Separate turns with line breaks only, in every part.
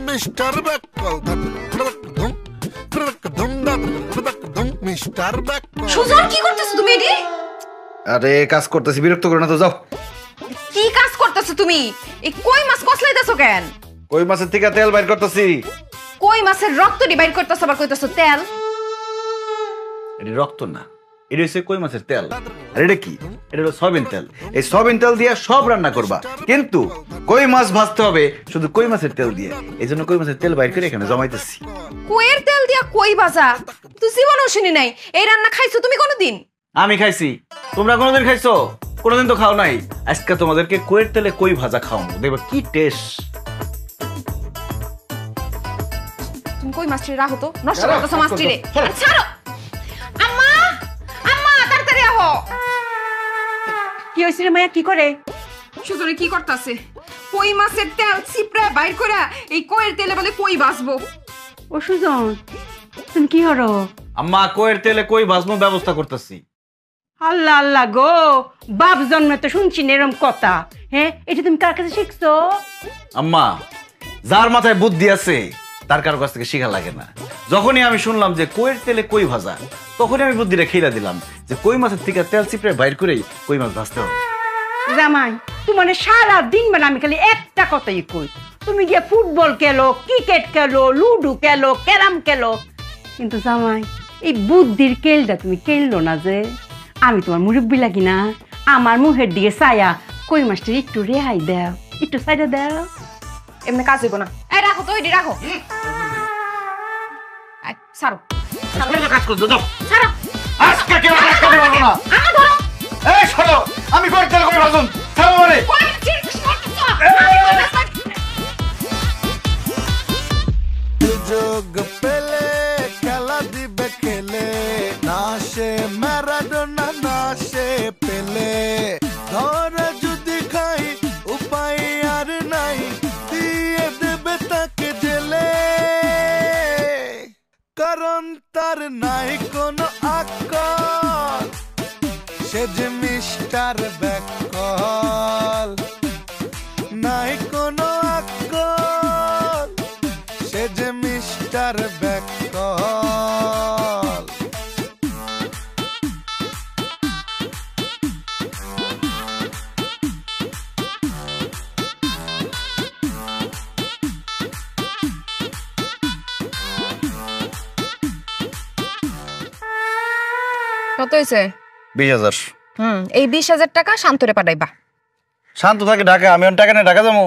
Mister ব্যাককল mister ব্যাককল।
Sujan কি করতেছো তুমি এডি?
আরে কাজ করতেছি, বিরক্ত করো না তো, যাও।
কি কাজ করতেছো তুমি? এই কই মাছ কসলাইতেছো কেন?
কই মাছের থেকে তেল বাইর করতেছি।
কই মাছের রক্ত দি বাইর করতেছো আবার কইতেছো তেল?
এটা রক্ত না, এটা হচ্ছে কই মাছের তেল। আর এটা কি? এটা হলো সয়াবিন তেল। এই সয়াবিন তেল দিয়ে সব রান্না করবা, কিন্তু কই মাছ ভাজতে হবে শুধু কই মাছের তেল দিয়ে। এই জন্য কই মাছের তেল বাইর করে এখানে জমাইতেছি।
কইয়ের তেল দিয়া কই ভাজা তুই জীবনেও শুনি নাই। এই রান্না খাইছো তুমি কোনোদিন?
আমি খাইছি, তোমরা কোনোদিন খাইছো? কোনোদিন তো খাও নাই। আজকে তোমাদেরকে কইয়ের তেলে কই ভাজা খাওয়াবো, দেখবা কি টেস্ট।
তুমি কই মাছটি রাখো তো, নষ্ট করতেছো মাছটি রে। ছাড়ো আম্মা, আম্মা তাড়াতাড়ি আহো।
কি হইছে রে মায়া, কি করে?
সুজনে কি করতেছে? কই মাছের তেল চিপড়া বাইর করে এই কইয়ের তেলে বলে কই ভাজবো।
ও সুজন, তুমি কি হরো?
আম্মা কইয়ের তেলে কই ভাজবো ব্যবস্থা করতেছি।
আল্লাহ আল্লাহ গো, বাপ জন্মে তো শুনছি না এরম কথা। হ্যাঁ, এটা তুমি কার কাছে শিখছো?
আম্মা, যার মাথায় বুদ্ধি আছে তার কারো কাছ থেকে শিখা লাগে না। যখনই আমি শুনলাম যে কইয়ের তেলে কই ভাজা, তখনই আমি বুদ্ধিটা খেলা দিলাম যে কই মাছের থেকে তেল চিপড়ে বাইর করেই কই মাছ ভাজতে হবে।
জামাই, তোমার সারা দিন মানে আমি খালি একটা কথাই কই, তুমি গিয়ে ফুটবল খেলো, ক্রিকেট খেলো, লুডো খেলো, ক্যারাম খেলো, কিন্তু জামাই এই বুদ্ধির খেলটা তুমি খেললো না যে। আমি তোমার মুরব্বি লাগি না? আমার মুখের দিকে ছায়া কই মাছটা একটু রেহাই দাও, একটু সাইডে দাও।
এমনি কাজ হইব না। এই রাখো তো, এডি রাখো। এই ছাড়ো,
কাজ করতে দাও।
ছাড়ো।
আজকে কেউ কাজ করতে পারবো না।
আমা ধরো।
এই ছাড়ো, আমি কইয়ের তেল কই ভাজুন, ছাড়ো আমারে।
কই চিরকুশ করতেছো?
যোগ পেলে খেলা দিবে খেলে, নাশে ম্যারাডোনা নাশে পেলে, ধরে যদি খাই উপায় আর নাই, দিয়ে দেবে তাকে জেলে, কারণ তার নাই কোনো আকল, সে যে মিস্টার ব্যাককল। নাই কোনো আকল, সে যে মিস্টার ব্যাককল।
কত হইছে?
20,000।
এই 20,000 টাকা শান্তরে পাঠাইবা।
শান্ত থাকে ঢাকা, আমি অন টাকা নিয়ে ঢাকা যাবো।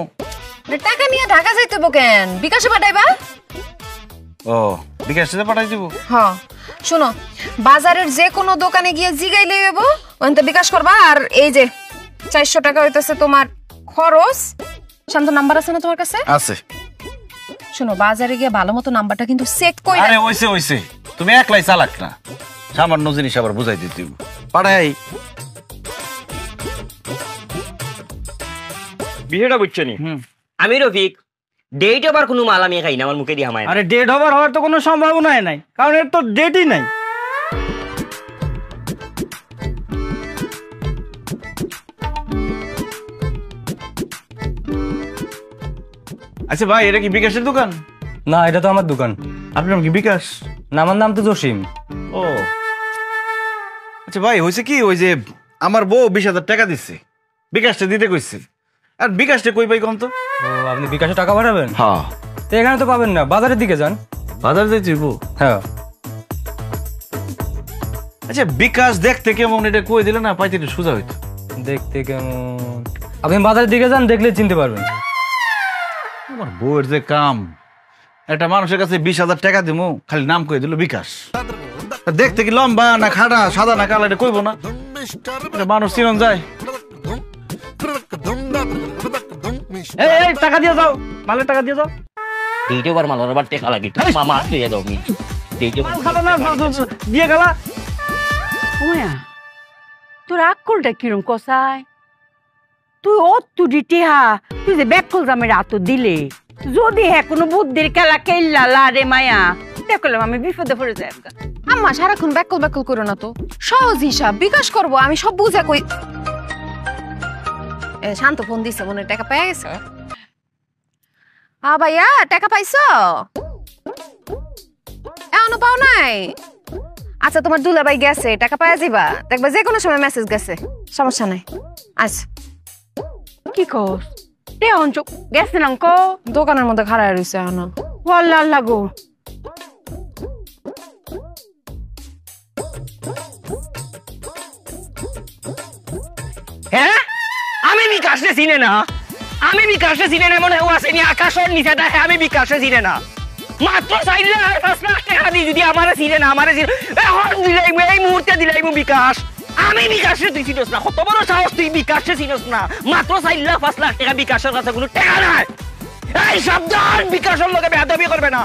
টাকা নিয়ে ঢাকা যাইতে কেন? বিকাশে পাঠাইবা।
ও, বিকাশে পাঠাই দিব।
হ্যাঁ, শুনো, বাজারের যে কোনো দোকানে গিয়ে জিগাইলে হইব, ওখানে বিকাশ করবা। আর এই যে 400 টাকা হইতেছে তোমার খরচ। শান্ত নাম্বার আছে না তোমার কাছে?
আছে।
শুনো, বাজারে গিয়ে ভালো মতো নাম্বারটা কিন্তু চেক কইরা।
আরে হইছে হইছে, তুমি একলাই চালাক না, সামান্য জিনিস আবার বুঝাই দিতে পাঠাই।
বিষয়টা বুঝছো নি? আমি রফিক, ডেট আবার কোনো মাল আমি খাই না, আমার মুখে দিয়ে হামায়।
আরে ডেট হওয়ার তো কোনো সম্ভাবনাই নাই, কারণ এর তো ডেটই নাই।
আচ্ছা ভাই, এটা কি বিকাশের দোকান?
না, এটা তো আমার দোকান।
আপনার নাম কি বিকাশ?
না, আমার নাম তো জসিম।
ও আচ্ছা ভাই, হয়েছে কি, ওই যে আমার বউ 20,000 টাকা দিচ্ছে, বিকাশটা দিতে কইছে। আর বিকাশটা কই পাই কম তো?
ও, আপনি বিকাশে টাকা পাঠাবেন?
হ্যাঁ।
তো এখানে তো পাবেন না, বাজারের দিকে যান।
বাজার যাইতে হইব?
হ্যাঁ।
আচ্ছা, বিকাশ দেখতে কেমন এটা কই দিলে না পাইতে একটু সোজা হইতো।
দেখতে কেমন? আপনি বাজারের দিকে যান, দেখলে চিনতে পারবেন।
আমার বউয়ের যে কাম, একটা মানুষের কাছে 20,000 টাকা দিমু, খালি নাম কই দিল বিকাশ। দেখতে কি লম্বা না খাড়া, সাদা না কালো, এটা কইব না। মানুষ চিনন যায়।
এই টাকা দিয়ে যাও, মালের টাকা দিয়ে যাও।
ডেটে আবার মাল আবার টেকা লাগি, মামা দিয়ে দাও। আমি ডেটে
খাতা না দিয়ে গেলা।
ওয়া, তোর আকলটা কিরম কসাই? তুই অতুডি টিহা, তুই যে ব্যাককল জামের আত দিলে, যদি হ্যাঁ কোনো বুদ্ধির খেলা খেললা রে মায়া, দেখলাম আমি বিপদে পড়ে যাই।
আম্মা সারাক্ষণ ব্যাকল ব্যাকল করো না তো, সহজ হিসাব বিকাশ করব, আমি সব বুঝা কই। শান্ত ফোন দিছে মনে হয় টাকা পেয়ে গেছে। ভাইয়া টাকা পাইছো? এখনো পাও নাই? আচ্ছা তোমার দুলাভাই গেছে, টাকা পাওয়া যাবা, দেখবা যে কোনো সময় মেসেজ গেছে, সমস্যা নাই। আচ্ছা
কি কস তে অঞ্চ গেছে না কো
দোকানের মধ্যে খাড়া রইছে এখনো।
আল্লাহ আল্লাহ গো।
হ্যাঁ আমি বিকাশে চিনে না, আমি বিকাশে চিনে না, মনে হয় আসেনি আকাশের নিচে দেখে আমি বিকাশে চিনে না। মাত্র 4 লাখ টাকা দিয়ে যদি আমারে চিনে না, আমারে এখন দিলাই এই মুহূর্তে দিলাই বিকাশ। আমি বিকাশে তুই চিনস না, কত বড় সাহস তুই বিকাশে চিনস না? মাত্র 4 লাখ 5 লাখ টাকা বিকাশের কাছে কোনো টাকা নাই। এই সাবধান, বিকাশের লোকে বেয়াদবি করবে না।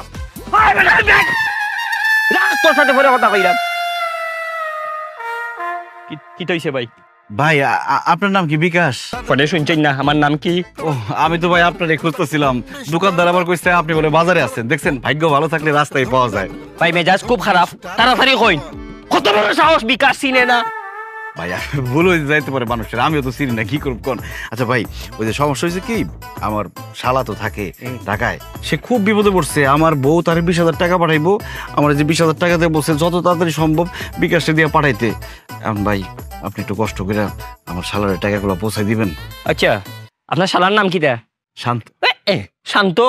তোর সাথে পরে কথা কইলাম। কি তৈছে ভাই?
ভাই আপনার নাম কি বিকাশ?
পরে শুনছেন না আমার নাম কি?
ও আমি তো ভাই আপনারে খুঁজতেছিলাম, দোকানদার আবার কইছে আপনি বলে বাজারে আছেন। দেখছেন ভাগ্য ভালো থাকলে রাস্তায় পাওয়া যায়।
ভাই মেজাজ খুব খারাপ, তাড়াতাড়ি কইন কত বড় সাহস বিকাশ চিনে না?
ভাই ভুল হয়ে যাইতে পারে মানুষের, আমিও তো চিনি না, কি করব কোন। আচ্ছা ভাই ওই যে সমস্যা হয়েছে কি, আমার শালা তো থাকে ঢাকায়, সে খুব বিপদে পড়ছে। আমার বউ তার 20,000 টাকা পাঠাইবো, আমার যে 20,000 টাকা দিয়ে বলছে যত তাড়াতাড়ি সম্ভব বিকাশে দিয়ে পাঠাইতে। এখন ভাই আপনি একটু কষ্ট করে আমার শালার টাকাগুলো পৌঁছাই দিবেন।
আচ্ছা আপনার শালার নাম কি? দা
শান্ত।
শান্ত?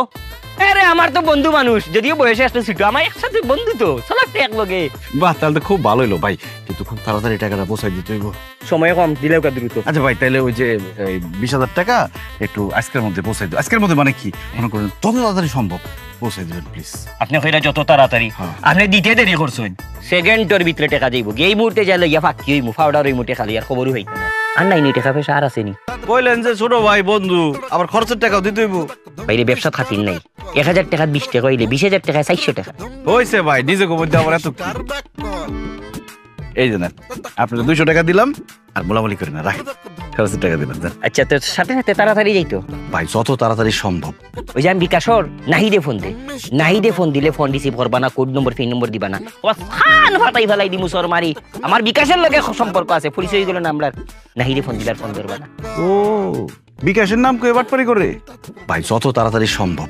আরে আমার তো বন্ধু মানুষ, যদিও বয়সে আসতে ছোট, আমার একসাথে বন্ধু তো, চলো এক লগে।
বাহ তাহলে তো খুব ভালো হলো ভাই, কিন্তু খুব তাড়াতাড়ি টাকাটা পৌঁছাই দিতে হইব।
সময় কম দিলেও কা দ্রুত।
আচ্ছা ভাই তাহলে ওই যে 20,000 টাকা একটু আজকের মধ্যে পৌঁছাই দিও। আজকের মধ্যে মানে কি মনে করেন যত তাড়াতাড়ি সম্ভব পৌঁছাই দিবেন প্লিজ।
আপনি কইরা যত তাড়াতাড়ি, আপনি দিতে দেরি করছেন, সেকেন্ডের ভিতরে টাকা যাইব। এই মুহূর্তে যাইলে ইয়া ফাঁকি হইমু, ফাউডার হইমু, টাকা লিয়ার খবরই হইতো না। আর নাই টাকা পয়সা আর আসেনি।
কইলেন যে ছোট ভাই বন্ধু, আবার খরচের টাকাও দিতে হইব।
বাইরে ব্যবসা খাতির নাই, 1000 টাকা 20 টাকা হইলে 20,000 টাকা 400 টাকা
হইছে ভাই, নিজে গোবর দিয়ে আবার এত কি? এই যে না আপনাকে 200 টাকা দিলাম, আর বলাবলি করেন না, রাখেন, খরচের টাকা দিবেন।
আচ্ছা তোর সাথে সাথে তাড়াতাড়ি যাইতো
ভাই যত তাড়াতাড়ি সম্ভব।
ওই যে আমি বিকাশর নাহিদে ফোন দে, নাহিদে ফোন দিলে ফোন রিসিভ করবা না, কোড নম্বর পিন নম্বর দিবা না, ফান ফাটাই ফেলাই দিমু সর মারি। আমার বিকাশের লগে সম্পর্ক আছে, পরিচয় দিল না আমরা, নাহিদে ফোন দিলে আর ফোন ধরবা না।
ও বিকাশের নাম কই বাটপারি করে? ভাই যত তাড়াতাড়ি সম্ভব,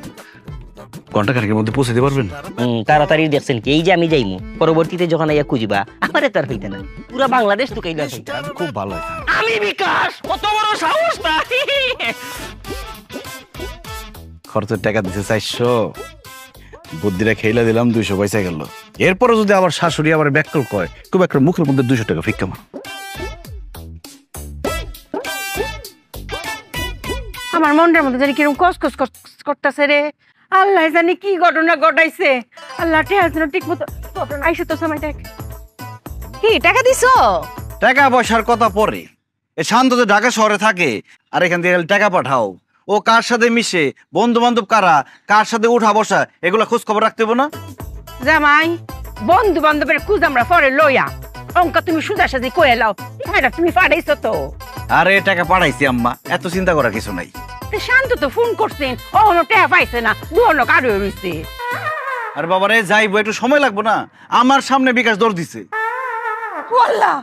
ঘন্টা খানেকের মধ্যে পৌঁছে দিতে পারবেন?
তাড়াতাড়ি দেখছেন কি, এই যে আমি যাইমু, পরবর্তীতে যখন আইয়া খুঁজবা আমারে তার হইতে না, পুরা বাংলাদেশ তো কইলা হইতা।
খুব ভালো হয়।
আমি বিকাশ, কত বড় সাহস না!
খরচের টাকা দিতে 400, বুদ্ধিটা খেইলা দিলাম 200 পয়সা গেল। এরপরে যদি আবার শাশুড়ি আবার ব্যাককল কয়, খুব একটা মুখের মধ্যে 200 টাকা ফিক্কা মার।
আমার মনটার মধ্যে জানি কিরকম কসকস করতেছে রে। আল্লাহ জানি কি ঘটনা ঘটাইছে। আল্লাহ টেহার ঠিক মতো ঘটনা আইসে তো সময় দেখ।
কি টাকা দিছো?
টাকা পয়সার কথা পরে, এ শান্ত তো ঢাকা শহরে থাকে, আর এখান থেকে টাকা পাঠাও। ও কার সাথে মিশে, বন্ধু বান্ধব কারা, কার সাথে উঠা বসা, এগুলা খোঁজ খবর রাখতে হবে না?
জামাই বন্ধু বান্ধবের খুঁজ আমরা পরে লইয়া, অঙ্ক তুমি সুদা সাজি কয়ে লাও, হ্যাঁ তুমি পাঠাইছো তো।
আরে টাকা পাঠাইছি আম্মা, এত চিন্তা করার কিছু নাই।
শান্ত তো ফোন করছেন, অহনো টাকা পাইছে না, দুহনো কারো রইছে।
আর বাবারে যাইবো, একটু সময় লাগবো না? আমার সামনে বিকাশ দৌড় দিছে।
আল্লাহ,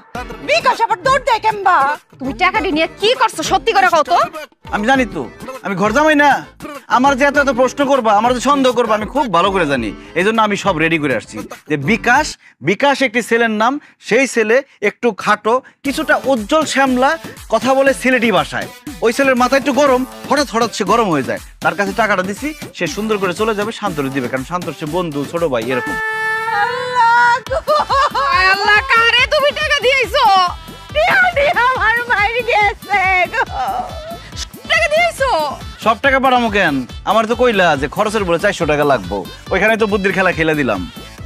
বিকাশ আবার দৌড় দেয় কেমবা?
তুমি টাকাটি নিয়ে কি করছো সত্যি করে কও তো?
আমি জানি তো, আমি ঘর জামাই না, আমার যে এত এত প্রশ্ন করবা, আমার যে সন্দেহ করবা, আমি খুব ভালো করে জানি। এই জন্য আমি সব রেডি করে আসছি যে বিকাশ, বিকাশ একটি ছেলের নাম, সেই ছেলে একটু খাটো, কিছুটা উজ্জ্বল শ্যামলা, কথা বলে সিলেটি ভাষায়। ওই ছেলের মাথা একটু গরম, হঠাৎ হঠাৎ সে গরম হয়ে যায়। তার কাছে টাকাটা দিছি, সে সুন্দর করে চলে যাবে, শান্তরে দিবে, কারণ শান্তর সে বন্ধু, ছোট ভাই, এরকম।
আল্লাহ, কারে তুমি টাকা দিয়েছো?
আমার মাইর গেছে গো।
টাকা দিয়েছো?
সব টাকা পাঠামো কেন? আমার তো কইলা যে খরচের বলে 400 টাকা লাগবো, ওইখানে তো বুদ্ধির খেলা খেলা দিলাম।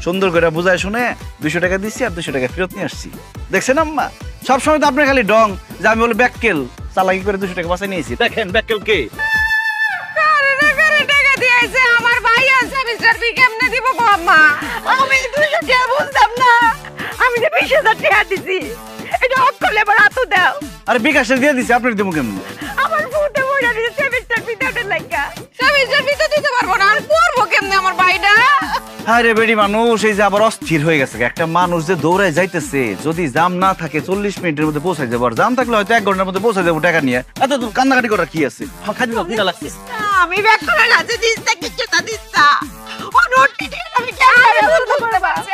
সুন্দর করে বুঝায় শুনে 200 টাকা দিচ্ছি, আর 200 টাকা ফেরত নিয়ে আসছি। দেখছেন আম্মা, সবসময় তো আপনার খালি ডং যে আমি বলে ব্যাককেল, চালাকি করে 200 টাকা বাঁচাই নিয়েছি। দেখেন ব্যাককেল কে?
কারে টাকা দিয়েছে? আমার ভাই আছে, মিস্টার বি কেমনে দিব গো আম্মা?
আমি 200 টাকা বুঝতাম না, আমি যে 20,000 টাকা দিছি, এটা অকলে এবার হাত দাও।
আরে বিকাশে দিয়ে দিছি, আপনার দেবো কেমন?
আমার ফুটে বইটা দিছে সেমিস্টার পিতাটের লাগা।
সেমিস্টার বি তো দিতে পারবো না, আর পড়বো কেমনে আমার ভাইটা?
আরে বেড়ি মানুষ এই যে আবার অস্থির হয়ে গেছে। একটা মানুষ যে দৌড়ায় যাইতেছে, যদি জাম না থাকে 40 মিনিটের মধ্যে পৌঁছায় যাবো, আর জাম থাকলে হয়তো 1 ঘন্টার মধ্যে পৌঁছে যাবো টাকা নিয়ে। এত কান্নাকাটি করার কি আছে? খাইতে দাও, খিদা লাগছে।
আমি ব্যাক করে রাতে দিস্তা কিছু না দিস্তা অনটি আমি কেন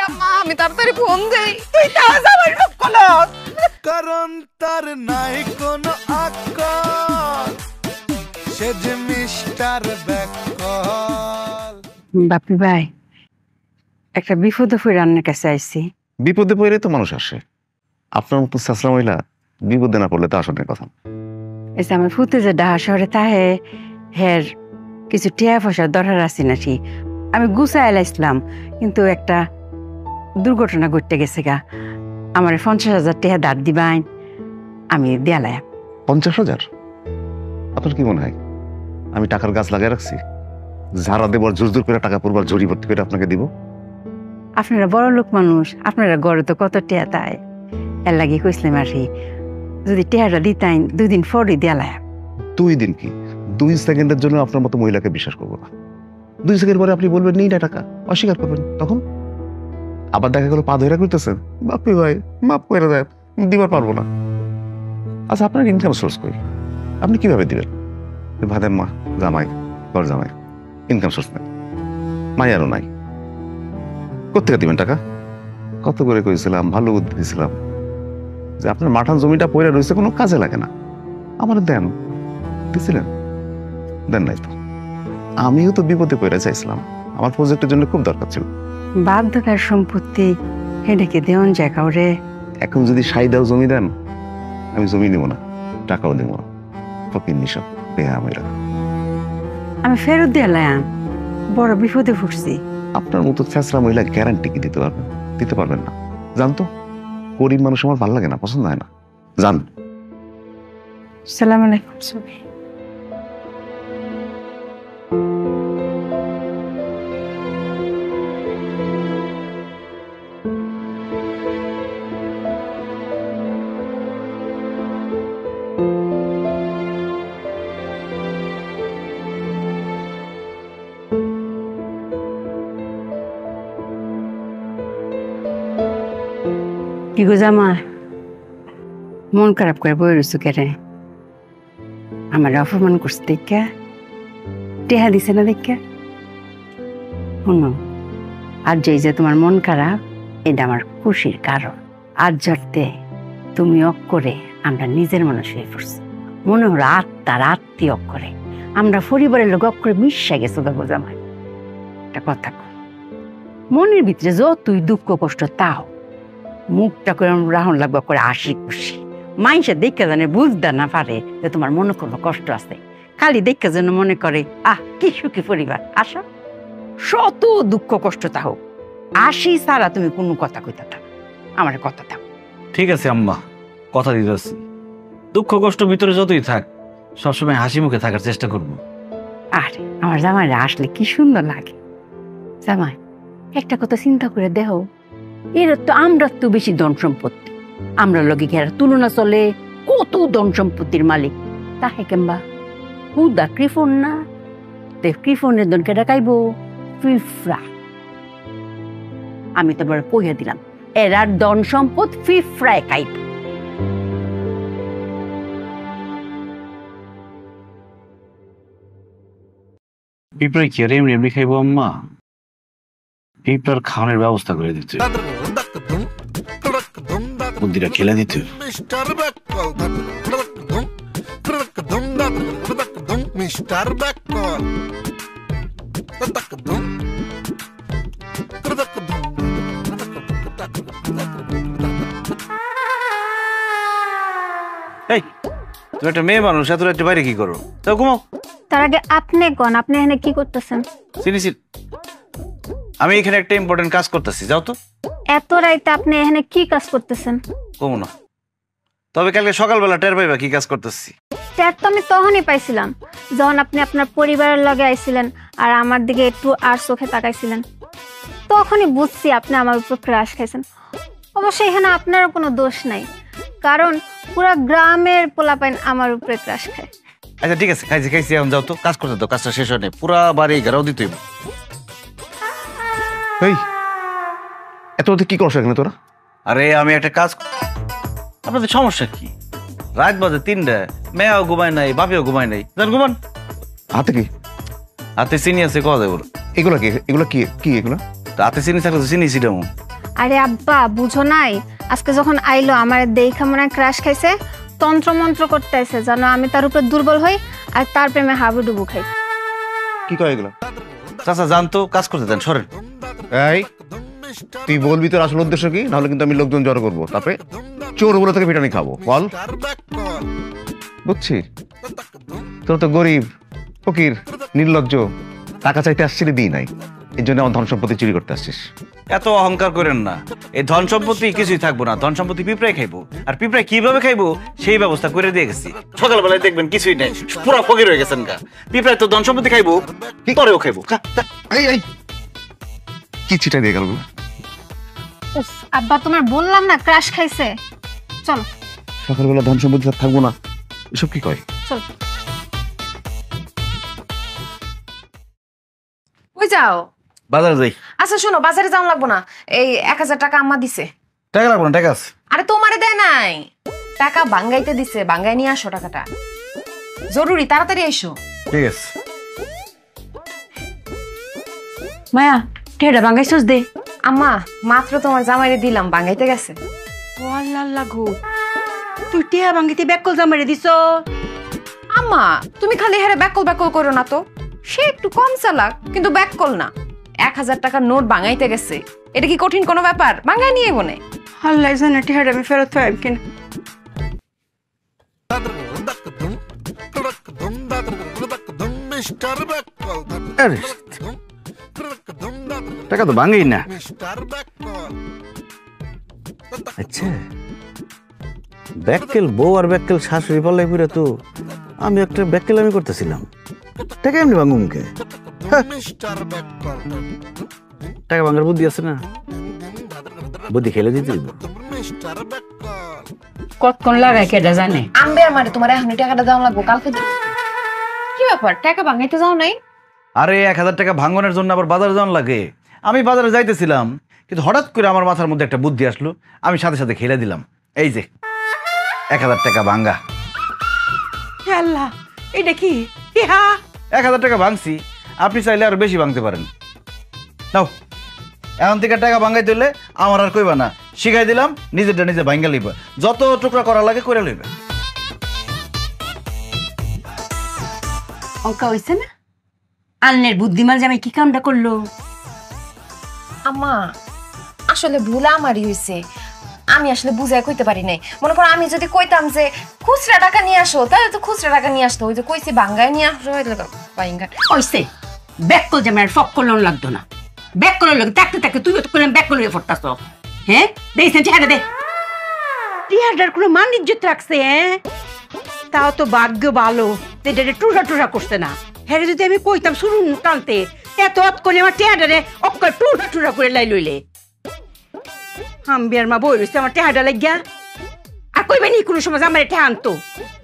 আম্মা আমি তাড়াতাড়ি ফোন দেই।
তুই তো আমার লোক কলস
কারণ তার নাই কোনো আকল, সে যে মিস্টার ব্যাকল।
বাপি ভাই একটা বিপদে পড়ে রান্নার কাছে আইছি।
বিপদে পড়লে তো মানুষ আসে, আপনার মতো শাসরা মহিলা বিপদে না পড়লে তো আসনের কথা।
এই যে আমার ফুতে যে ডাহা শহরে তাহে হের কিছু টিয়া পয়সার দরকার আছে নাকি, আমি গুছাই এলাইছিলাম, কিন্তু একটা দুর্ঘটনা ঘটতে গেছে গা। আমার 50,000 টাকা দাঁত দিবাইন, আমি দেয়ালাই।
50,000? আপনার কি মনে হয় আমি টাকার গাছ লাগিয়ে রাখছি? ঝাড়া দেবার জোর জোর করে টাকা পড়বার জড়ি ভর্তি করে আপনাকে দিব?
আপনারা বড় লোক মানুষ, আপনারা গড়ে তো কত টিয়া তাই, এর লাগে কইসলাম আর কি, যদি টিয়াটা দিতাইন 2 দিন পরই দেয়ালাই।
2 দিন কি 2 সেকেন্ডের জন্য আপনার মতো মহিলাকে বিশ্বাস করবো না। 2 সেকেন্ড পরে আপনি বলবেন নেই না টাকা, অস্বীকার করবেন, তখন আবার দেখা গেল পা ধরে করতেছেন, বাপি ভাই মাফ করে দেয়, দিবার পারবো না। আচ্ছা আপনার ইনকাম সোর্স কই? আপনি কিভাবে দিবেন? ভাদের মা জামাই ঘর জামাই ইনকাম সোর্স নাই, মায়ারও নাই, কোথেকে দিবেন টাকা? কত করে কইছিলাম, ভালো বুদ্ধি দিয়েছিলাম যে আপনার মাঠান জমিটা পড়ে রয়েছে, কোনো কাজে লাগে না, আমার দেন, দিছিলেন? দেন নাই তো। আমিও তো বিপদে পড়ে চাইছিলাম, আমার প্রজেক্টের জন্য খুব দরকার ছিল।
বাধ্যকার সম্পত্তি হেডেকে দেওয়ান যায় কাউরে।
এখন যদি সাইদাও জমি দেন, আমি জমি নিব না, টাকাও দেবো না, ফকির নিশা বেহা মেয়েরা।
আমি ফেরত দেয়ালাম, বড় বিপদে পড়ছি।
আপনার মতো ছেঁচড়া মহিলা গ্যারান্টি কি দিতে পারবেন? দিতে পারবেন না, জানতো। গরিব মানুষ আমার ভালো লাগে না, পছন্দ হয় না, জান।
সালাম আলাইকুম সবাই। কি গো জামাই, মন খারাপ করে বই রইছো কেরে? আমার অপমান করছে দেখা, টেহা দিছে না দেখা? শুনো, আর যে তোমার মন খারাপ, এটা আমার খুশির কারণ। আজ জড়তে তুমি অক্ষরে আমরা নিজের মানুষ হয়ে পড়ছি, মনে হলো আত্মার আত্মীয় অক্ষরে আমরা পরিবারের লোক অক্ষরে মিশা গেছো গো জামাই। একটা কথা কই, মনের ভিতরে যতই দুঃখ কষ্ট তাও মুখটা করে রাহন লাগবা করে হাসি খুশি। মানুষের দেখে জানে বুঝতে না পারে যে তোমার মনে কোনো কষ্ট আছে, খালি দেখে যেন মনে করে কি সুখী পরিবার। আসো, শত দুঃখ কষ্ট তা হোক, আসি সারা তুমি কোনো কথা কইতা থাক, আমার কথা থাক।
ঠিক আছে আম্মা, কথা দিতেছি, দুঃখ কষ্ট ভিতরে যতই থাক সবসময় হাসি মুখে থাকার চেষ্টা করবো।
আরে আমার জামাইরা আসলে কি সুন্দর লাগে। জামাই একটা কথা চিন্তা করে দেখো, এর তো আমরা তো বেশি ধন সম্পত্তি, আমরা লগে কি তুলনা চলে? কত ধন সম্পত্তির মালিক, তাহে কেমবা হুদা কৃপন না? কৃপনের ধনকে ডাকাইব ফিফরা। আমি তো বড় কইয়া দিলাম, এরার ধন সম্পদ ফিফরায় খাইব।
পিঁপড়ে কি আর এমনি এমনি খাইবো আম্মা? পিঁপড়ার খাওয়ানোর ব্যবস্থা করে দিতে, বুদ্ধিটা খেলে দিতে।
মিস্টার ব্যাকল, মিস্টার ব্যাকল।
এই তুমি একটা মেয়ে মানুষ, এত রাতে বাইরে কি করো? তাও ঘুমাও।
তার আগে আপনি কোন, আপনি এখানে কি করতেছেন?
চিনিছি, আমি এখানে একটা ইম্পর্টেন্ট কাজ করতেছি, যাও তো।
এত রাইতে আপনি এখানে কি কাজ করতেছেন?
কমো না, তবে কালকে সকালবেলা টের পাইবা কি কাজ করতেছি।
ট্যাট তো আমি তখনই পাইছিলাম যখন আপনি আপনার পরিবারের লগে আইছিলেন আর আমার দিকে একটু আর চোখে তাকাইছিলেন, তখনই বুঝছি আপনি আমার উপর ক্রাশ খাইছেন। অবশ্যই এখানে আপনারও কোনো দোষ নাই, কারণ পুরা গ্রামের পোলাপাইন আমার উপরে ক্রাশ খায়।
আচ্ছা ঠিক আছে, খাইছি খাইছি, এখন যাও তো, কাজ করতে দাও, কাজটা শেষ হয় নাই, পুরা বাড়ি ঘেরাও দিতে হইব।
এই এত রাতে কি করছ এখানে তোরা?
আরে আমি একটা কাজ, আপনাদের সমস্যা কি? রাত বাজে 3টা, মেয়াও ঘুমায় নাই, বাপিও ঘুমায় নাই, যান ঘুমান।
হাতে কি?
হাতে চিনি আছে, কওয়া যাবে।
এগুলা কি? এগুলা কি কি এগুলা?
হাতে চিনি থাকলে তো চিনি ছিটামো।
আরে আব্বা বুঝো নাই, আজকে যখন আইলো আমার দেখা মনে হয় ক্রাশ খাইছে, তন্ত্র মন্ত্র করতে আইছে জানো, আমি তার উপর দুর্বল হই আর তার প্রেমে হাবুডুবু খাই।
কি কয় এগুলা?
চাচা যান তো, কাজ করতে দেন, সরেন।
এই তুই বলবি তোর আসল উদ্দেশ্য কি, নাহলে কিন্তু আমি লোকজন জড়ো করবো, তারপরে চোর বলে থেকে পিটানি খাবো। বল। বুঝছি তোর তো গরিব, ফকির, নির্লজ্জ, টাকা চাইতে আসছিলি দিই নাই, এই জন্য আমার ধন সম্পত্তি চুরি করতে আসছিস।
এত অহংকার করেন না, এই ধন সম্পত্তি কিছুই থাকবো না, ধন সম্পত্তি পিঁপড়ায় খাইবো। আর পিঁপড়ায় কিভাবে খাইবো সেই ব্যবস্থা করে দিয়ে গেছি। সকালবেলায় দেখবেন কিছুই নেই, পুরো ফকির হয়ে গেছেন গা। পিঁপড়ায় তো ধন সম্পত্তি খাইবো, পরেও খাইবো।
কি চিটা দিয়ে গেল?
উফ, আব্বা তোমার বললাম না ক্রাশ খাইছে, চলো।
সকালবেলা ধন সম্পত্তি থাকবো না, এসব কি কয়?
চল।
কই যাও?
বাজারে যাই।
আচ্ছা শোনো, বাজারে যাওয়া লাগবো না, এই 1000 টাকা আম্মা দিছে।
টাকা লাগবো না, টাকা আছে।
আরে তোমারে দেয় নাই, টাকা বাঙ্গাইতে দিছে, বাঙ্গাই নিয়ে আসো টাকাটা, জরুরি, তাড়াতাড়ি এসো।
ঠিক আছে।
মায়া টেড়া বাঙ্গাইছস দে।
আম্মা মাত্র তোমার জামাইরে দিলাম, বাঙ্গাইতে গেছে।
ও আল্লাহ গো, তুই টেহা বাঙ্গিতে ব্যাকল জামাইরে দিছ?
আম্মা তুমি খালি হেরে ব্যাকল ব্যাকল করো না তো, সে একটু কম চালাক কিন্তু ব্যাকল না। 1000 টাকার নোট বাঙ্গাইতে গেছে, এটা কি কঠিন কোনো ব্যাপার? বাঙ্গাই নিয়ে বনে।
আল্লাহ জানে টেহাটা আমি ফেরত পাইব কিনা।
টাকা তো ভাঙেই না। আচ্ছা, ব্যাককেল বউ আর ব্যাককেল শাশুড়ি পাল্লাই পুরে তো আমি একটা ব্যাককেল আমি করতেছিলাম, টাকা এমনি ভাঙুমকে। টাকা ভাঙার বুদ্ধি আছে না, বুদ্ধি খেলে দিতে দিব।
কতক্ষণ লাগায় কেডা জানে?
আনবে আমারে, তোমার এখনই টাকাটা দেওয়া লাগবো, কালকে দিও। কি ব্যাপার, টাকা ভাঙাইতে যাও নাই?
আরে 1000 টাকা ভাঙনের জন্য আবার বাজারে যাওয়ার লাগে। আমি বাজারে যাইতেছিলাম, কিন্তু হঠাৎ করে আমার মাথার মধ্যে একটা বুদ্ধি আসলো, আমি সাথে সাথে খেলে দিলাম। এই যে 1000 টাকা ভাঙ্গা।
আল্লাহ, এটা কি?
1000 টাকা ভাঙছি, আপনি চাইলে আরো বেশি ভাঙতে পারেন। নাও, এখন থেকে টাকা ভাঙাইতে হলে আমার আর কইবা না, শিখাই দিলাম, নিজেরটা নিজে ভাঙ্গা লইবা, যত টুকরা করা লাগে করে লইবা।
অঙ্কা হইছে না? আন্নের বুদ্ধিমান জামাই কি কামটা করলো?
আম্মা আসলে ভুল আমারই হয়েছে, আমি আসলে বুঝাই কইতে পারি নাই। মনে করো আমি যদি কইতাম যে খুচরা টাকা নিয়ে আসো, তাহলে তো খুচরা টাকা নিয়ে আসতো। ওই যে কইছি বাঙ্গায় নিয়ে আসো,
হইছে ব্যাকল জামাই আর ফক করলো লাগতো না। ব্যাকল লাগে থাকতে থাকতে তুই তো করলাম ব্যাকল হয়ে ফটতাছ। হ্যাঁ দেখছেন চেহারা দে, টিহাটার কোনো মান ইজ্জত রাখছে? হ্যাঁ তাও তো ভাগ্য ভালো যেটা টুরা টুরা করছে না। হ্যাঁ যদি আমি কইতাম শুরু টানতে, এত করে আমার টেহাটারে অক্কর টুরা টুরা করে লাই লইলে। হাম্বিয়ার মা বই রয়েছে আমার টেহাটা লাগিয়া, আর কইবে নি কোনো সময় আমার টেহা আনতো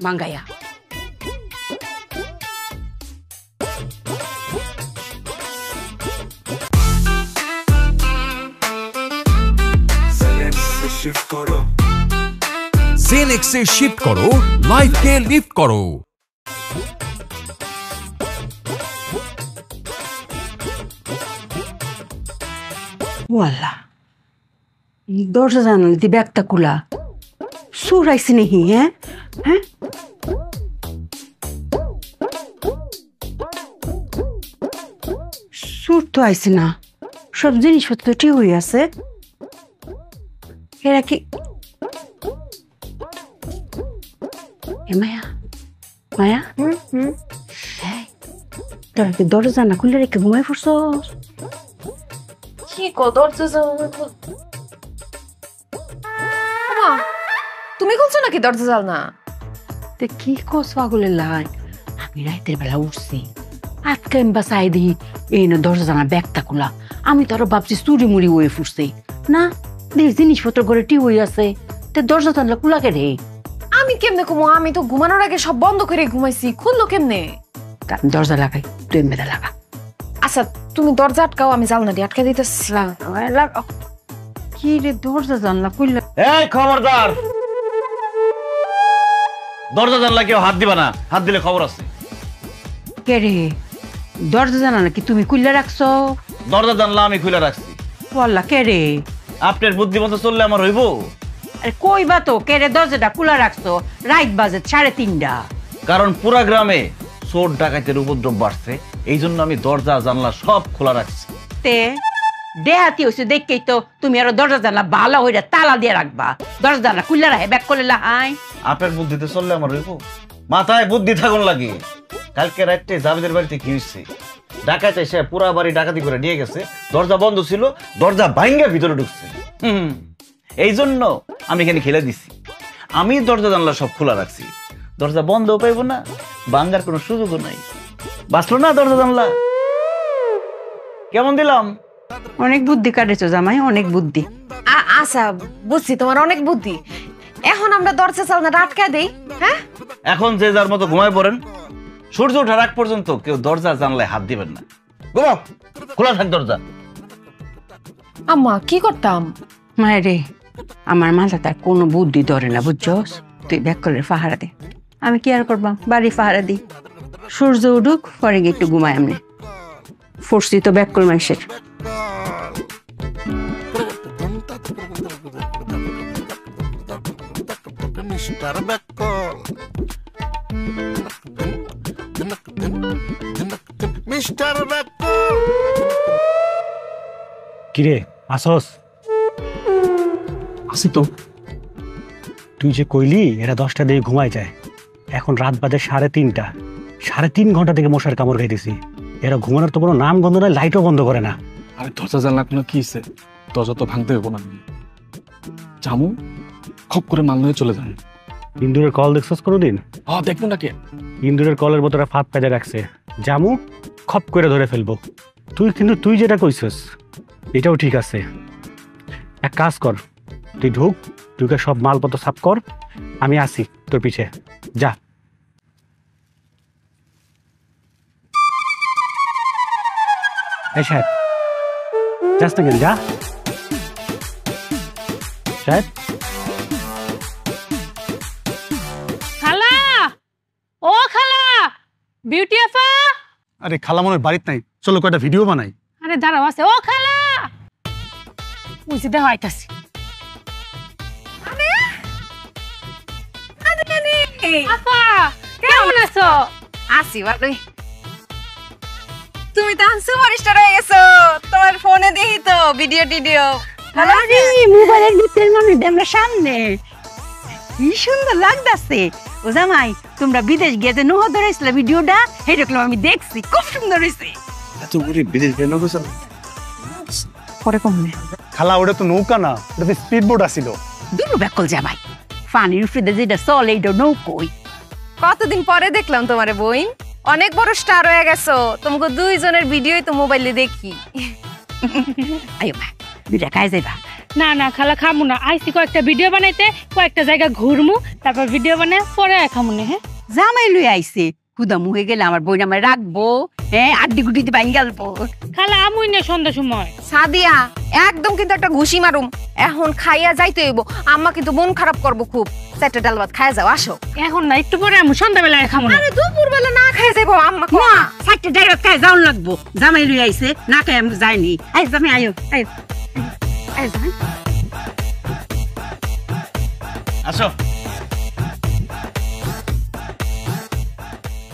মাঙ্গাইয়া।
জেনেক্সে শিফট করো, লাইফকে লিফট করো।
ওয়াল্লা, দরজা জানাল দি ব্যাগটা কুলা সুরাইছি নেহি? হ্যাঁ হ্যাঁ, সুর তো আইসি না, সব জিনিসপত্র ঠিক হয়ে আছে। এরা কি মায়া? মায়া তোরা কি দরজা না খুলে রেখে ঘুমাই পড়ছ?
কি কো দরজা তুমি খুলছো নাকি দরজা জাল না?
তে কি কস পাগলের লাই? আমি রাতের বেলা উঠছি, আজকে আমি বাসাই দিই এই না দরজা জানা ব্যাগটা খোলা। আমি তো আরো ভাবছি চুরি মুড়ি হয়ে ফুটছে না, দেখ জিনিসপত্র ঘরে টি হয়ে আছে, তে দরজা জানলা খোলা কে রে?
আমি কেমনে ঘুমো? আমি তো ঘুমানোর আগে সব বন্ধ করে ঘুমাইছি, খুললো কেমনে?
দরজা লাগাই, তুই মেদা লাগা।
আচ্ছা আচ্ছা তুমি দরজা আটকাও, আমি জানলা দিয়ে আটকে দিতেছি।
কি রে দরজা জানলা খুললা?
এই খবরদার, দরজা জানলা কেউ হাত দিবা না, হাত দিলে খবর আছে।
কে রে দরজা জানলা নাকি তুমি খুললা রাখছো?
দরজা জানলা আমি খুলে রাখছি।
বললা কে রে?
আপনার বুদ্ধি মতো চললে আমার হইব?
আরে কইবা তো কে রে দরজাটা খোলা রাখছো? রাত বাজে 3:30।
কারণ পুরা গ্রামে চোর ডাকাতের উপদ্রব বাড়ছে, এই জন্য আমি দরজা জানলা সব খোলা রাখছি।
তে দেহাতি হইছে দেখেই তো তুমি আরো দরজা জানলা ভালো হইরা তালা দিয়ে রাখবা। দরজা জানলা খুললা রাখে ব্যাক করলে হাই।
আপনার বুদ্ধিতে চললে আমার হইব? মাথায় বুদ্ধি থাকুন লাগে। কালকে রাতে জাবেদের বাড়িতে কি হইছে? ডাকাত এসে পুরা বাড়ি ডাকাতি করে নিয়ে গেছে, দরজা বন্ধ ছিল, দরজা ভাঙ্গা ভিতরে ঢুকছে। এই জন্য আমি এখানে খেলে দিছি। আমি দরজা জানলা সব খোলা রাখছি, দরজা বন্ধও পাইব না, ভাঙ্গার কোনো সুযোগও নাই। বাঁচলো না দরজা জানলা? কেমন দিলাম?
অনেক বুদ্ধি কাটেছো জামাই, অনেক বুদ্ধি।
আচ্ছা বুঝছি তোমার অনেক বুদ্ধি। এখন আমরা দরজা জানলাটা আটকে দেই। হ্যাঁ
এখন যে যার মতো ঘুমায় পড়েন, সূর্য ওঠার আগ পর্যন্ত কেউ দরজা জানলায় হাত দিবেন না। ঘুমাও, খোলা থাক দরজা।
আম্মা কি করতাম?
মায়ের রে আমার মাথা তার কোনো বুদ্ধি ধরে না, বুঝছস? তুই ব্যাক করলে পাহারা দে, আমি কি আর করবাম, বাড়ি পাহারা দিই। সূর্য উঠুক পরে গিয়ে একটু ঘুমাই। আমি ফোর্সি তো ব্যাক করি মানুষের।
Mister ব্যাককল, mister ব্যাককল।
কিরে আসস? আসি তো। তুই যে কইলি এরা 10টা দিয়ে ঘুমায় যায়, এখন রাত বাজে 3:30। 3.5 ঘন্টা থেকে মশার কামড় খাইতেছি। এরা ঘুমানোর তো কোনো নাম গন্ধ নাই, লাইটও বন্ধ করে না।
আরে দরজা জানলা কোনো কি হইছে? দরজা তো ভাঙতে হইব না। জামু খপ করে মাল নিয়ে চলে যান।
ইন্দুরের কল দেখছস কোনোদিন?
হ্যাঁ দেখবো নাকি?
ইন্দুরের কলের বোতলে ফাঁদ পেঁচে রাখছে, জামু খপ করে ধরে ফেলবো। তুই যেটা কইছস এটাও ঠিক আছে। এক কাজ কর, তুই ঢুকে সব মালপত্র সাফ কর, আমি আসি তোর পিছে। যা। এই সাহেব যাস না কেন? যা সাহেব।
খালা, ও খালা, বিউটি আফা।
আরে খালা মনে বাড়িতে নাই, চলো কয়টা ভিডিও বানাই।
আরে দাঁড়াও আছে। ও খালা, বুঝি দেওয়া আইতাছি। আফা কেমন আছো?
আসি ভালোই। তুমি তো সুপারস্টার হয়ে গেছো, তোমার ফোনে দেখি তো ভিডিও টিডিও।
আরে মোবাইলের ভিতরে মানে আমরা সামনে কি সুন্দর লাগতাছে। ও জামাই তোমরা বিদেশ গিয়ে যে নোহ ধরেছিলে ভিডিওটা, সেই দেখলাম আমি দেখছি, খুব সুন্দর হয়েছে।
এত করে বিদেশ কেন গেছে?
পরে কমবে
খালা ওটা তো নৌকা না, ওটা তো স্পিড বোট আসিল।
দুটো ব্যাকল জামাই, পানির উপরে যেটা চলে এইটা নৌকোই।
কতদিন পরে দেখলাম তোমারে বইন, অনেক বড় স্টার হয়ে গেছো। তোমাকে দুইজনের ভিডিওই তো মোবাইলে দেখি।
আয়ো মা দুইটা খাই যাইবা।
না না খালা খামু না, আইসি কয়েকটা ভিডিও বানাইতে, কয়েকটা জায়গা ঘুরমু, তারপর ভিডিও বানাই পরে খামু না। হ্যাঁ
জামাই লই আইছে, হুদা মুহে গেলে আমার বই আমার রাখবো। হ্যাঁ আড্ডি গুটিতে বাইন গেলবো।
খালা আমুই না সন্ধ্যা সময়।
সাদিয়া একদম কিন্তু একটা ঘুষি মারুম, এখন খাইয়া যাইতে হইব। আম্মা কিন্তু মন খারাপ করবো খুব। 4টা ডাল ভাত খাইয়া যাও, আসো।
এখন না, একটু পরে আমু, সন্ধ্যাবেলায় খামু না।
আরে দুপুর বেলা না খাইয়া যাইবো আম্মা।
না 4টা ডাল ভাত খাই যাওন লাগবো। জামাই লই আইছে, না খাই আমি যাইনি। আই জামাই আয়ো আয়ো আয় জামাই।
আসো।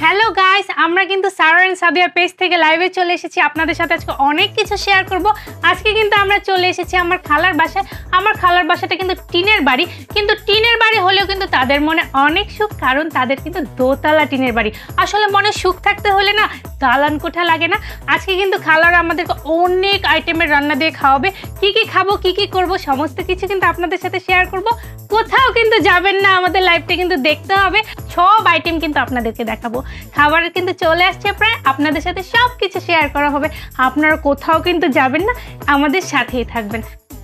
হ্যালো গাইস, আমরা কিন্তু সারা এন্ড সাদিয়া পেজ থেকে লাইভে চলে এসেছি। আপনাদের সাথে আজকে অনেক কিছু শেয়ার করব। আজকে কিন্তু আমরা চলে এসেছি আমার খালার বাসায়। আমার খালার বাসাটা কিন্তু টিনের বাড়ি, কিন্তু টিনের বাড়ি হলেও কিন্তু তাদের মনে অনেক সুখ, কারণ তাদের কিন্তু দোতলা টিনের বাড়ি। আসলে মনে সুখ থাকতে হলে না দালান কোঠা লাগে না। আজকে কিন্তু খালার আমাদেরকে অনেক আইটেমের রান্না দিয়ে খাওয়াবে। কি কি খাবো, কি কি করব, সমস্ত কিছু কিন্তু আপনাদের সাথে শেয়ার করব। কোথাও কিন্তু যাবেন না, আমাদের লাইভটা কিন্তু দেখতে হবে। সব আইটেম কিন্তু আপনাদেরকে দেখাবো। খাবারের কিন্তু চলে আসছে প্রায়, আপনাদের সাথে সব কিছু শেয়ার করা হবে। আপনারা কোথাও কিন্তু যাবেন না, আমাদের সাথেই থাকবেন।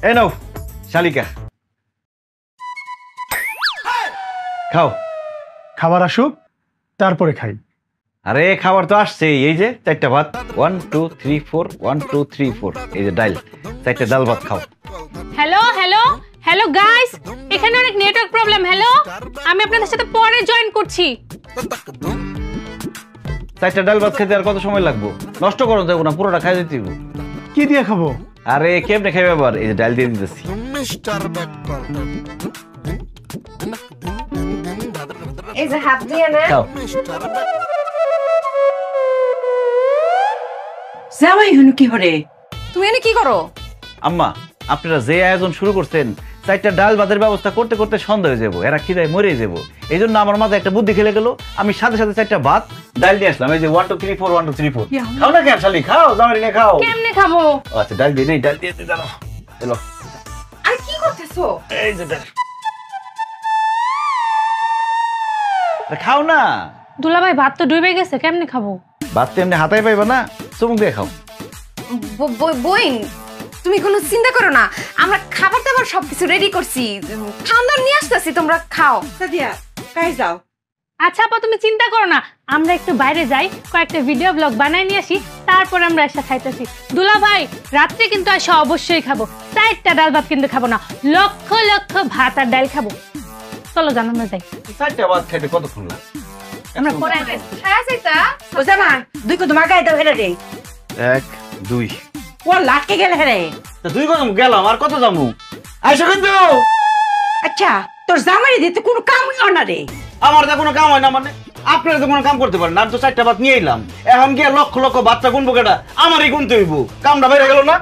এই নাও শালিকা, খাও।
খাবার আসুক তারপরে খাই।
আরে খাবার তো আসছে, এই যে 4টা ভাত, 1 2 3 4 1 2 3 4, এই যে ডাল, 4টা ডাল ভাত খাও।
হ্যালো হ্যালো হ্যালো গাইস, এখানে অনেক নেটওয়ার্ক প্রবলেম। হ্যালো, আমি আপনাদের সাথে পরে জয়েন করছি।
4টা ডাল ভাত খেতে আর কত সময় লাগবে? নষ্ট করো যাবো না, পুরোটা খাই দিতে হবে।
কি দিয়ে খাবো?
আরে কেমনে খাইবে আবার? এই যে ডাল দিয়ে দিতেছি।
মিস্টার বেকল
এই যে হাত দিয়ে না।
খাও।
জামাই হনু কি হরে?
তুমি এনে কি করো?
আম্মা, আপনারা যে আয়োজন শুরু করছেন, 4টা ডাল ভাতের ব্যবস্থা করতে করতে সন্ধ্যা হয়ে যাবো, এরা খিদায় মরে যাবো। এই জন্য আমার মাথায় একটা বুদ্ধি খেলে গেল, আমি সাথে সাথে 4টা ভাত ডাল দিয়ে আসলাম। এই যে 1 2 3 4 1 2 3 4। খাও না কেন শালি, খাও, জামাই নিয়ে খাও।
কেমনে খাবো?
আচ্ছা ডাল দিয়ে নেই, ডাল দিয়ে জানো। এলো,
আরে কি করতেছো?
এই যে ডাল। খাও না।
দুলাভাই ভাত তো ডুবে গেছে, কেমনে খাবো?
ভাত তো এমনি হাতায় পাইবা না, চুমুক দিয়ে খাও।
বইন, তুমি কোনো চিন্তা করো না, আমরা খাবার দাবার সবকিছু রেডি করছি, খাওয়া নিয়ে আসতেছি, তোমরা খাও।
সাদিয়া কাই যাও?
আচ্ছা আপা, তুমি চিন্তা করো না, আমরা একটু বাইরে যাই, কয়েকটা ভিডিও ব্লগ বানাই নিয়ে আসি, তারপর আমরা এসে খাইতেছি। দুলাভাই, রাত্রে কিন্তু আসা অবশ্যই খাবো, 4টা ডাল ভাত কিন্তু খাবো না, লক্ষ লক্ষ ভাত আর ডাল খাবো। চলো জান, আমরা যাই।
4টা ভাত খাইতে কতক্ষণ লাগে?
আমরা পরে
হ্যাঁ যাইতা।
ও জামাই দুই কত মাগাই দাও হেরে রে।
1 2।
ও লাটকে গেল হেরে।
তা 2 কদম গেলাম, আর কত যামু? আইসো কিন্তু।
আচ্ছা তোর জামাই দিতে কোনো কাম হলো না রে।
আমার তো কোনো কাম হয় না, মানে আপনারা তো কোনো কাম করতে পারেন না। আমি তো 4টা ভাত নিয়ে এলাম, এখন গিয়ে লক্ষ লক্ষ ভাতটা গুনবো কেটা? আমারই গুনতে হইব, কামটা বাইরে গেল না।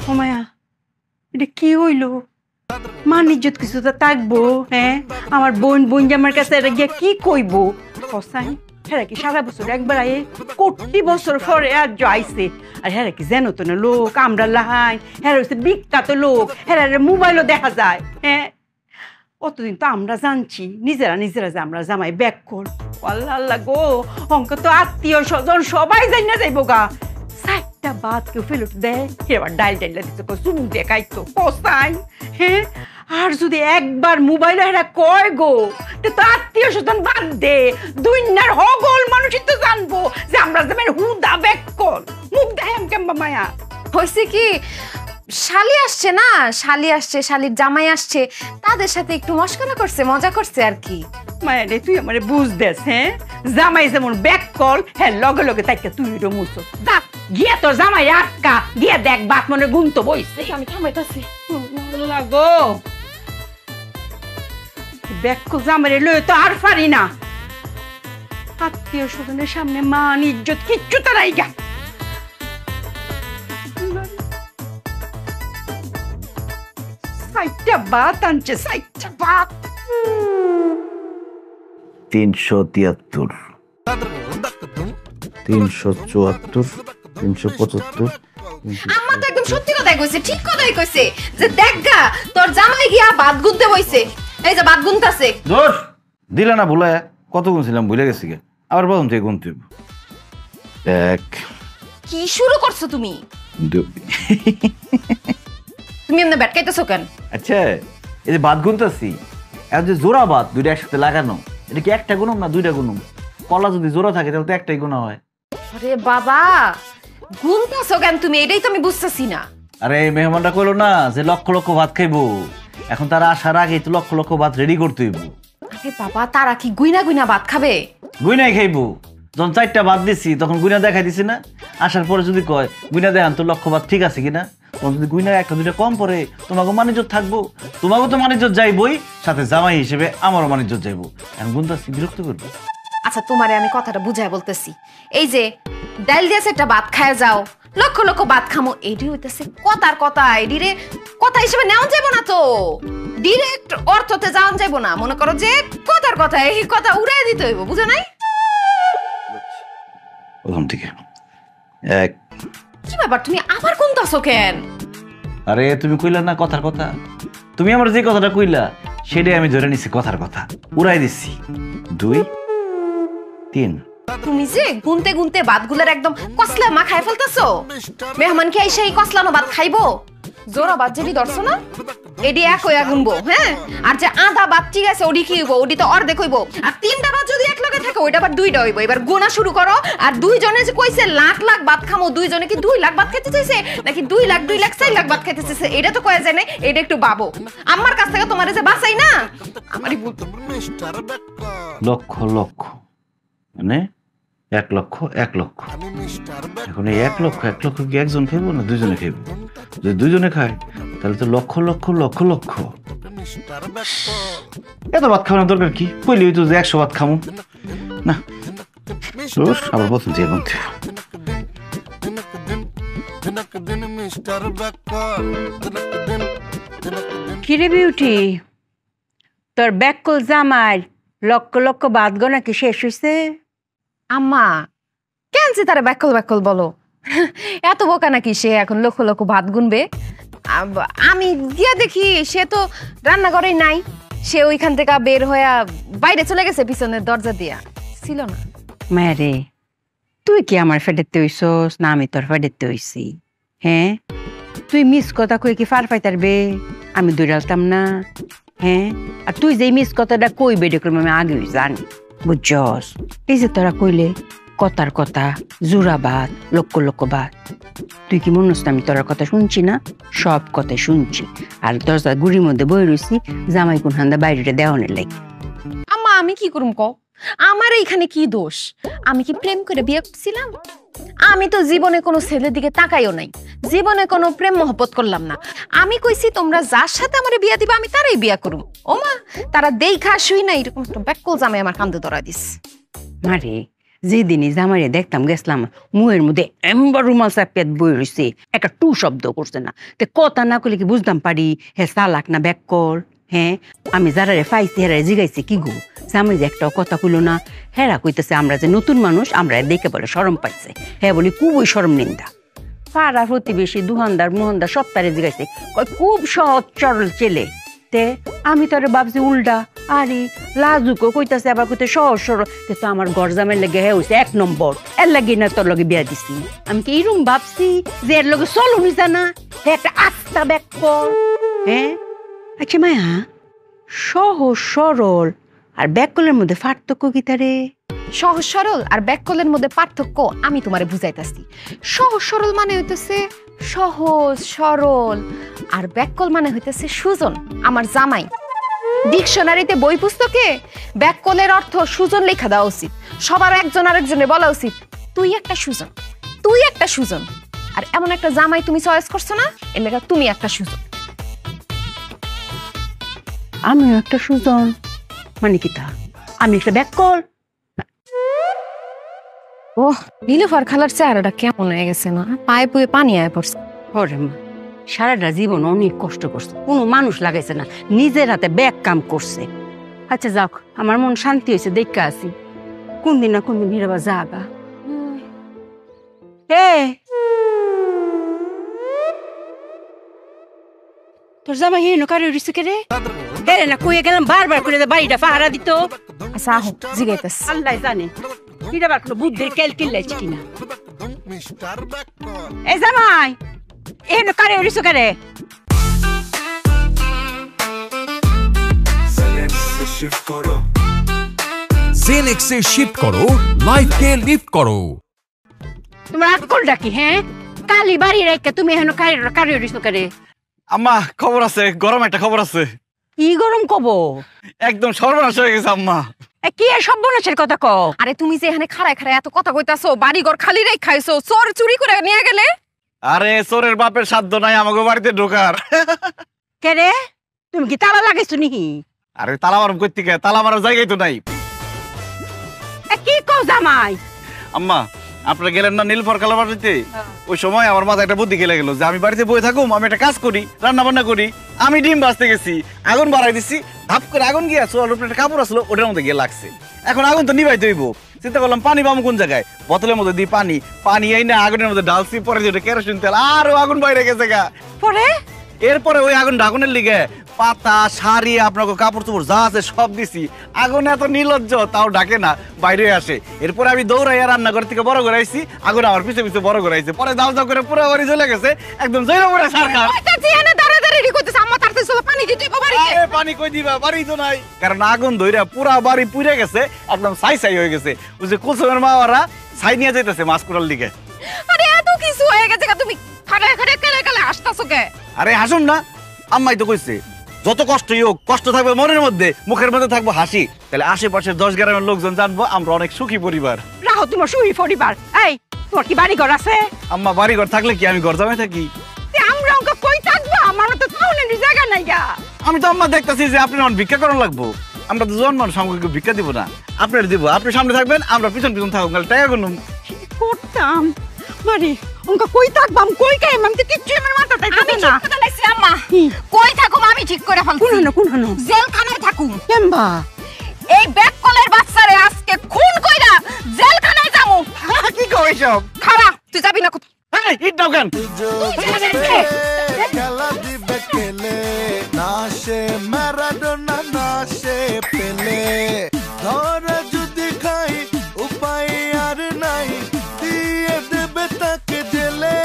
ও মায়া, এটা কি হইলো? মান ইজ্জত কিছু তো থাকবো? হ্যাঁ, আমার বোন বোন জামার কাছে এটা গিয়া কি কইব? কসাই হেরা কি সারা বছর একবার আয়ে, কোটি বছর পরে আজ আইছে। আর হেরা কি জানো তো না লোক, আমরা লাহাই, হেরা হচ্ছে বিখ্যাত লোক, হেরা মোবাইলও দেখা যায়। হ্যাঁ, অতদিন তো আমরা জানছি নিজেরা নিজেরা যে আমরা জামাই ব্যাক কর। আল্লাহ আল্লাহ গো, অঙ্ক তো আত্মীয় স্বজন সবাই যাই না যাইব গা। 4টা ভাত কেউ ফেরত দেয়, এবার ডাল ডাইলা দিতে চুমুক দিয়ে খাইতো কসাই। হ্যাঁ, আর যদি একবার মোবাইলে এরা কয় গো, তো আত্মীয় স্বজন বাদ দে, দুনিয়ার হগল মানুষই তো জানবো যে আমরা যেমন হুদা ব্যাক কর। মুখ দেখাম কেমবা মায়া।
হয়েছে কি, শালি আসছে না, শালি আসছে, শালির জামাই আসছে, তাদের সাথে একটু মস্করা করছে, মজা করছে আর কি।
মায়া রে, তুই আমারে বুঝ দেস। হ্যাঁ, জামাই যেমন ব্যাক কল, হ্যাঁ লগে লগে তাইকে তুই মুছো যা গিয়া তোর জামাই আটকা গিয়া দেখ বাত মনে গুনত বইছে।
আমি থামাইতাছি।
লাগো ব্যাক কল জামাই লয়ে তো আর পারি না। আত্মীয় স্বজনের সামনে মান ইজ্জত কিচ্ছু তো নাই গা। 4টা ভাত আনছে, 4টা ভাত।
373 374 375।
আম্মা তো একদম সত্যি কথাই কইছে, ঠিক কথাই কইছে, যে দেখ গা তোর জামাই গিয়া ভাত গুনতে বইছে, এই যে ভাত গুনতাছে।
দোষ দিলা না, ভুলায় কত গুনছিলাম ভুলে গেছি গে, আবার প্রথম থেকে গুনতে হইব। 1
কি শুরু করছো তুমি?
2।
তুমি এমনি ব্যাট খাইতেছো কেন?
আচ্ছা, এই যে ভাত গুনতাছি, এর যে জোড়া ভাত দুইটা একসাথে লাগানো, এটা কি একটা গুনুম না 2টা গুনুম? কলা যদি জোড়া থাকে তাহলে তো একটাই গুণা হয়।
আরে বাবা, গুনতাছো কেন তুমি? এটাই তো আমি বুঝতেছি না।
আরে মেহমানরা কইলো না যে লক্ষ লক্ষ ভাত খাইবো, এখন তারা আসার আগে তো লক্ষ লক্ষ ভাত রেডি করতে হইব।
আরে বাবা, তারা কি গুইনা গুইনা ভাত খাবে?
গুইনাই খাইবো। যখন 4টা ভাত দিছি তখন গুইনা দেখাই দিছি না, আসার পরে যদি কয় গুইনা দেখান তো লক্ষ ভাত ঠিক আছে কিনা, তখন যদি গুইনা 1টা 2টা কম পড়ে তোমাকে মানিজ্জত থাকবো, তোমাকেও তো মানিজ্জত যাইবই, সাথে জামাই হিসেবে আমারও মানিজ্জত যাইবো। এখন গুনতাছি, বিরক্ত করবো।
আচ্ছা তোমারে আমি কথাটা বুঝাই বলতেছি, এই যে ডাল দিয়ে একটা ভাত খায় যাও, লক্ষ লক্ষ ভাত খামো, এডি হইতেছে কথার কথা, এডিরে কথা হিসেবে নেওয়া যাবো না, তো ডিরেক্ট অর্থতে যাওয়া যাবো না। মনে করো যে কথার কথা, এই কথা উড়াই দিতে হইব, বুঝো নাই?
প্রথম থেকে 1।
কি ব্যাপার, তুমি আবার গুনতাছো কেন?
আরে তুমি কইলা না কথার কথা, তুমি আমার যে কথাটা কইলা সেটাই আমি ধরে নিছি কথার কথা, উড়াই দিচ্ছি। 2 3।
তুমি যে গুনতে গুনতে ভাতগুলোর একদম কসলা মাখায় ফেলতেছো। মেহমান কি এসে এই কসলানো ভাত খাইবো? জোড়া বাদ যেটি ধরছো না এডি এক হইয়া গুনবো, হ্যাঁ? আর যে আধা বাদ ঠিক আছে ওডি কি হইব, ওডি তো অর্ধেক হইব। আর তিনটা বাদ যদি এক লগে থাকে ওইটা আবার দুইটা হইব। এবার গোনা শুরু করো। আর দুইজনে যে কইছে লাখ লাখ ভাত খামো, দুইজনে কি 2 লাখ ভাত খেতে চাইছে নাকি 2 লাখ 4 লাখ ভাত খেতে চাইছে এটা তো কয়া যায় না। এটা একটু ভাবো। আমার কাছ থেকে তোমারে যে বাঁচাই না আমারই ভুল।
লক্ষ লক্ষ মানে 1 লক্ষ 1 লক্ষ। এখন এই 1 লক্ষ 1 লক্ষ কি একজন খাইবো না দুইজনে খাইবো? যদি দুইজনে খায় তাহলে তো লক্ষ লক্ষ লক্ষ লক্ষ। এত ভাত খাওয়ানোর দরকার কি? কইলি তো যে 100 ভাত খামো না। আবার বলছেন যে বলতে
কিরে বিউটি, তোর ব্যাককল জামাই লক্ষ লক্ষ বাদ গোনা কি শেষ হইছে?
আম্মা কেন যে তারা ব্যাকল ব্যাকল বলো? এত বোকা নাকি সে এখন লক্ষ লক্ষ ভাত গুনবে? আমি গিয়া দেখি সে তো রান্নাঘরেই নাই। সে ওইখান থেকে বের হইয়া বাইরে চলে গেছে পিছনের দরজা দিয়া। ছিল না।
মারে তুই কি আমার ফেডেতে হইছস না আমি তোর ফেডেতে হইছি? হ্যাঁ, তুই মিস কথা কই কি ফার পাইতারবে? আমি দৌড়ালতাম না? হ্যাঁ, আর তুই যে মিস কথাটা কইবে দেখলাম আমি আগে জানি, বুঝছস? এই যে তোরা কইলে কথার কথা জোড়া বাদ লক্ষ লক্ষ বাদ, তুই কি মনে হচ্ছে আমি তোর কথা শুনছি না? সব কথা শুনছি। আর দরজা গুড়ির মধ্যে বই রয়েছি জামাই কোন হান্দা বাইরেটা দেওয়ানের লাগে।
আম্মা আমি কি করুম কও? আমার এইখানে কি দোষ? আমি কি প্রেম করে বিয়ে করছিলাম? আমি তো জীবনে কোনো ছেলের দিকে তাকাইও নাই, জীবনে কোনো প্রেম মহব্বত করলাম না। আমি কইছি তোমরা যার সাথে আমার বিয়া দিবা আমি তারাই বিয়া করুম। ও মা, তারা দেইখা শুই না এরকম একটা ব্যাককল জামাই আমার কান্দে ধরা দিস।
মারে যেদিনই জামাইরে দেখতাম গেছিলাম মুহের মধ্যে এমবার রুমাল চাপিয়ে বই রয়েছে, একটা টু শব্দ করছে না। তে কথা না করলে কি বুঝতাম পারি হে চালাক না ব্যাককল? হ্যাঁ, আমি যারারে পাইছি হেরারে জিগাইছে কি গো জামাই যে একটাও কথা কইলো না। হেরা কইতেছে আমরা যে নতুন মানুষ আমরা দেখে বলে শরম পাইছে। হ্যাঁ বলি খুবই শরম নিন্দা। পাড়া প্রতিবেশী দুহানদার মোহনদার সব তারে জিগাইছে, খুব সহজ সরল ছেলে। তে আমি তোর ভাবছি উল্টা, আরে লাজুকো কইতাছে আবার কইতে সহজ সরল। তো আমার ঘর জামাই লেগে হে হইছে 1 নম্বর, এর লাগে না তোর লগে বিয়া দিছি। আমি কি এরম ভাবছি যে এর লগে চলো নি জানা একটা আস্তা ব্যাককল? হ্যাঁ, আচ্ছা মায়া, সহজ সরল আর ব্যাককলের মধ্যে পার্থক্য কি তারে?
সহজ সরল আর ব্যাককলের মধ্যে পার্থক্য আমি তোমারে বুঝাইতাছি। সহজ সরল মানে হইতেছে সহজ সরল, আর ব্যাককল মানে হইতেছে সুজন, আমার জামাই। ডিকশনারিতে বই পুস্তকে ব্যাককলের অর্থ সুজন লেখা দেওয়া উচিত। সবার একজন আরেকজনে বলা উচিত তুই একটা সুজন, তুই একটা সুজন। আর এমন একটা জামাই তুমি চয়েস করছো না, এর লেখা তুমি একটা সুজন।
আমিও একটা সুজন মানে কি তা? আমি একটা ব্যাককল?
ও নীলুফার খালার চেহারাটা কেমন হয়ে গেছে না? পায়ে পুয়ে পানি আয় পড়ছে।
ওরে মা, সারাটা জীবন অনেক কষ্ট করছে, কোনো মানুষ লাগাইছে না, নিজের হাতে ব্যাগ কাম করছে। আচ্ছা যাক, আমার মন শান্তি হয়েছে, দেখা আছি কোন দিন না কোন দিন হিরাবা জাগা। তোর জামা হিনো কারে উড়িছে কে রে? হেরে না কইয়া গেলাম বারবার করে বাড়িটা পাহারা দিত।
আচ্ছা আহ জিগাইতাস,
আল্লাহ জানে হিরাবার কোনো বুদ্ধির কেল কিল্লাইছে কিনা। এ জামাই এনো কারে উড়িছে কে রে?
জেনেক্সে শিফট করো, লাইফকে লিফট করো।
তোমার আকলটা কি? হ্যাঁ, কালি বাড়ি রেখে তুমি এনো কারে উড়িছে কে রে?
আম্মা খবর আছে, গরম একটা খবর আছে।
কি গরম কব?
একদম সর্বনাশ হয়ে গেছে আম্মা।
কি সর্বনাশের কথা কও?
আরে তুমি যে এখানে খাড়ায় খাড়ায় এত কথা কইতাছো, বাড়ি ঘর খালি রেখ খাইছো, চোর চুরি করে নিয়ে গেলে?
আরে চোরের বাপের সাধ্য নাই আমাকে বাড়িতে ঢোকার।
কে রে, তুমি কি তালা লাগাইছো নাকি?
আরে তালা মারম কই থেকে? তালা মারার জায়গাই তো নাই।
কি কও জামাই?
আম্মা আপনারা গেলেন না নীলফর খালার বাড়িতে, ওই সময় আমার মাথায় একটা বুদ্ধি খেলে গেল যে আমি বাড়িতে বসে থাকুম, আমি একটা কাজ করি, রান্না বান্না করি। আমি ডিম ভাজতে গেছি, আগুন বাড়াই দিছি, ধাপ করে আগুন গিয়ে চোর উপরে একটা কাপড় আসলো, ওটার মধ্যে গিয়ে লাগছে। এখন আগুন তো নিভাইতে হইব, চিন্তা করলাম পানি পাবো কোন জায়গায়, বোতলের মধ্যে দিই পানি এই না আগুনের মধ্যে ডালছি, পরে যেটা কেরোসিন তেল, আরো আগুন বাইরে গেছে গা।
পরে
এরপরে ওই আগুন আগুনের লিগে পাতা শাড়ি আপনাকে কাপড় চোপড় যা আছে সব দিছি, আগুন এত নির্লজ্জ তাও ডাকে না, বাইরে আসে। এরপরে আমি দৌড়াইয়া রান্নাঘর থেকে বড় করে আইছি, আগুন আমার পিছে পিছে বড় করে আইছে, পরে দাও দাও করে পুরো বাড়ি চলে গেছে, একদম জৈরা পুরা সরকার।
এনে দাঁড়াদাঁড়ি করতেছে আম্মা তাড়াতাড়ি চলো পানি দিতে বাড়িতে।
আরে পানি কই দিবা, বাড়ি তো নাই, কারণ আগুন ধইরা পুরা বাড়ি পুড়ে গেছে, একদম ছাই ছাই হয়ে গেছে। ওই যে কুসুমের মা ওরা ছাই নিয়ে যাইতেছে মাছ কুড়ার দিকে।
আরে এত কিছু হয়ে গেছে তুমি খাড়া খাড়া কেলে কেলে আসতাছো কে?
আরে হাসুন না, আম্মাই তো কইছে যত কষ্টই হোক, কষ্ট থাকবে মনের মধ্যে, মুখের মধ্যে থাকবো হাসি, তাহলে আশেপাশের 10 গ্রামের লোকজন জানবো আমরা অনেক সুখী পরিবার।
রাহো তোমার সুখী পরিবার। এই তোমার কি বাড়ি ঘর আছে?
আম্মা বাড়ি ঘর থাকলে কি আমি ঘর জামাই থাকি?
আমরা ওকে কই থাকবো? আমার তো টাউনের জায়গা নাই গা।
আমি তো আম্মা দেখতাছি যে আপনি অন ভিক্ষা করার লাগবো। আমরা তো জন্মান সামগ্রিক ভিক্ষা দিব না, আপনার দিব। আপনি সামনে থাকবেন, আমরা পিছন পিছন থাকবো, তাহলে টাকা গুনুম
করতাম। বাড়ি ওকে কই থাকবাম, কই কাইম আমি তো কিচ্ছু আমার মাথাতে
আমি
না।
ঠিক কথা লাইছি আম্মা। কই থাকুম আমি ঠিক করে ফেলছি।
কোন হানো
জেলখানায় থাকুম।
কেমবা
এই বেককলের বাচ্চারে আজকে খুন কইরা জেলখানায় যামু।
কি কই সব?
খাড়া তুই যাবি না কোথাও?
এই ইট দাও কেন?
খেলা দিবে খেলে না সে ম্যারাডোনা না সে পেলে, ধরে যদি খাই উপায় আর নাই, দিয়ে দেবে তাকে জেলে।